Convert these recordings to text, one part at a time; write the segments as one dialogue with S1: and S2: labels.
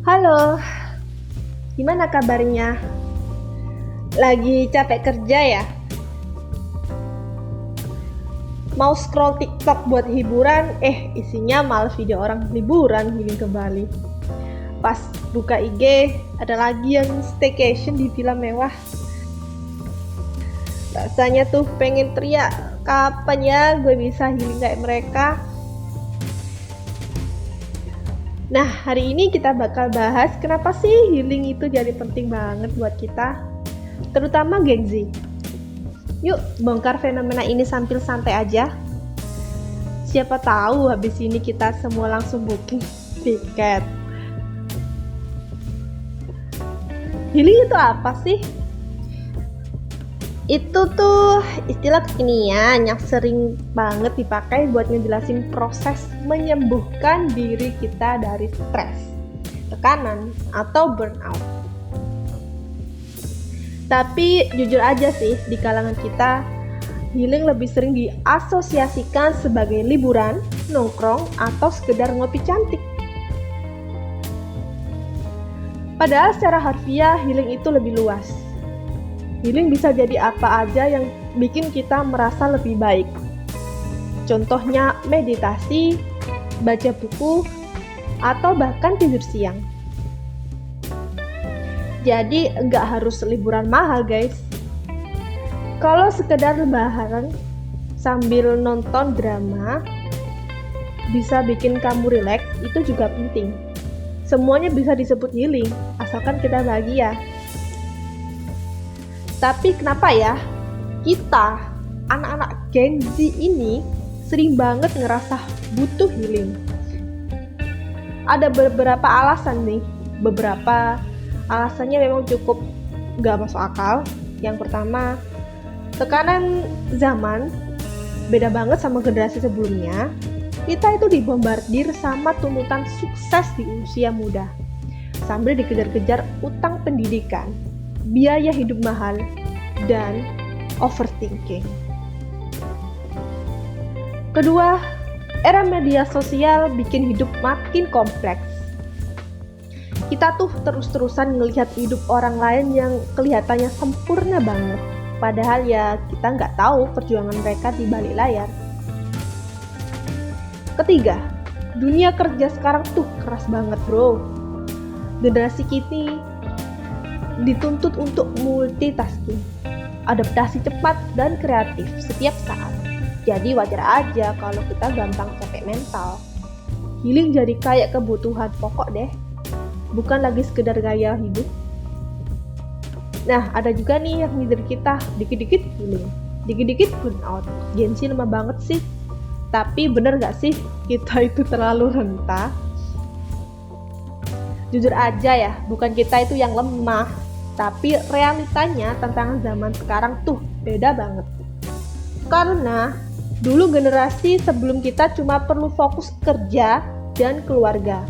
S1: Halo, gimana kabarnya? Lagi capek kerja ya? Mau scroll TikTok buat hiburan, isinya malah video orang liburan healing ke Bali. Pas buka IG, ada lagi yang staycation di villa mewah. Rasanya tuh pengen teriak, kapan ya gue bisa healing kayak mereka? Nah, hari ini kita bakal bahas kenapa sih healing itu jadi penting banget buat kita, terutama Gen Z. Yuk, bongkar fenomena ini sambil santai aja. Siapa tahu habis ini kita semua langsung booking tiket. Healing itu apa sih? Itu tuh istilah kekinian yang sering banget dipakai buat ngejelasin proses menyembuhkan diri kita dari stres, tekanan, atau burnout. Tapi jujur aja sih, di kalangan kita, healing lebih sering diasosiasikan sebagai liburan, nongkrong, atau sekedar ngopi cantik. Padahal secara harfiah, healing itu lebih luas. Healing bisa jadi apa aja yang bikin kita merasa lebih baik. Contohnya meditasi, baca buku, atau bahkan tidur siang. Jadi nggak harus liburan mahal guys. Kalau sekedar lebaran sambil nonton drama bisa bikin kamu rileks, itu juga penting. Semuanya bisa disebut healing, asalkan kita bahagia. Tapi kenapa ya kita, anak-anak Gen Z ini sering banget ngerasa butuh healing? Ada beberapa alasan nih. Beberapa alasannya memang cukup gak masuk akal. Yang pertama, tekanan zaman beda banget sama generasi sebelumnya. Kita itu dibombardir sama tuntutan sukses di usia muda, sambil dikejar-kejar utang pendidikan, biaya hidup mahal, dan overthinking. Kedua, era media sosial bikin hidup makin kompleks. Kita tuh terus-terusan ngelihat hidup orang lain yang kelihatannya sempurna banget, padahal ya kita nggak tahu perjuangan mereka di balik layar. Ketiga, dunia kerja sekarang tuh keras banget bro. Generasi kini dituntut untuk multitasking, adaptasi cepat dan kreatif setiap saat. Jadi wajar aja kalau kita gampang capek mental. Healing jadi kayak kebutuhan pokok deh, bukan lagi sekedar gaya hidup. Nah, ada juga nih yang leader kita, dikit-dikit healing, dikit-dikit burnout. Gen Z lemah banget sih. Tapi bener gak sih kita itu terlalu renta? Jujur aja ya, bukan kita itu yang lemah, tapi realitanya tantangan zaman sekarang tuh beda banget. Karena dulu generasi sebelum kita cuma perlu fokus kerja dan keluarga.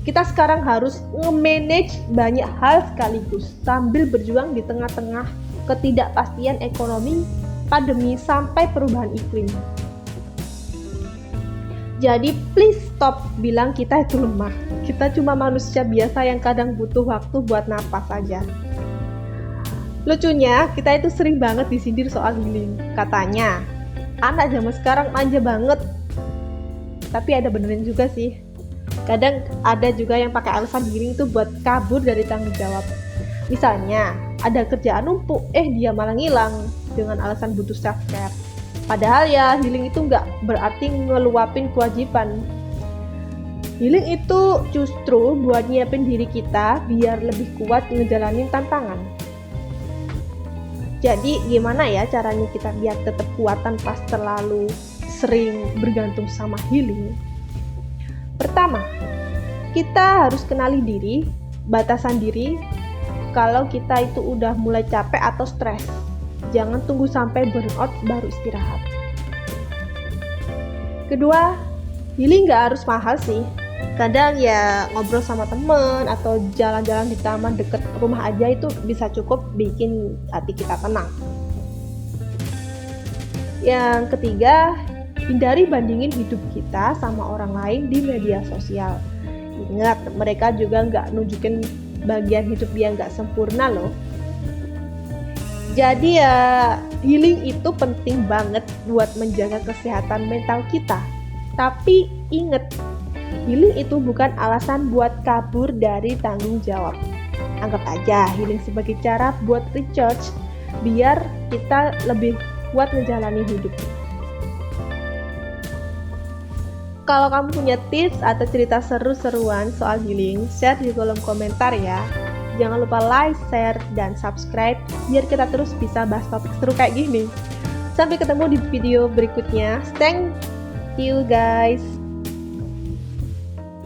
S1: Kita sekarang harus nge-manage banyak hal sekaligus sambil berjuang di tengah-tengah ketidakpastian ekonomi, pandemi, sampai perubahan iklim. Jadi please stop bilang kita itu lemah. Kita cuma manusia biasa yang kadang butuh waktu buat napas aja. Lucunya, kita itu sering banget disindir soal healing. Katanya, anak zaman sekarang manja banget. Tapi ada beneran juga sih. Kadang ada juga yang pakai alasan healing itu buat kabur dari tanggung jawab. Misalnya, ada kerjaan numpuk, dia malah ngilang dengan alasan butuh self-care. Padahal ya healing itu nggak berarti ngeluapin kewajiban. Healing itu justru buat nyiapin diri kita biar lebih kuat ngejalanin tantangan. Jadi gimana ya caranya kita biar tetap kuat tanpa terlalu sering bergantung sama healing? Pertama, kita harus kenali diri, batasan diri. Kalau kita itu udah mulai capek atau stres, jangan tunggu sampai burnout baru istirahat. Kedua, healing gak harus mahal sih. Kadang ya ngobrol sama temen atau jalan-jalan di taman deket rumah aja itu bisa cukup bikin hati kita tenang. Yang ketiga, hindari bandingin hidup kita sama orang lain di media sosial. Ingat, mereka juga nggak nunjukin bagian hidup yang nggak sempurna loh. Jadi ya, healing itu penting banget buat menjaga kesehatan mental kita. Tapi inget, healing itu bukan alasan buat kabur dari tanggung jawab. Anggap aja healing sebagai cara buat recharge, biar kita lebih kuat menjalani hidup. Kalau kamu punya tips atau cerita seru-seruan soal healing, share di kolom komentar ya. Jangan lupa like, share, dan subscribe biar kita terus bisa bahas topik seru kayak gini. Sampai ketemu di video berikutnya. Thank you guys.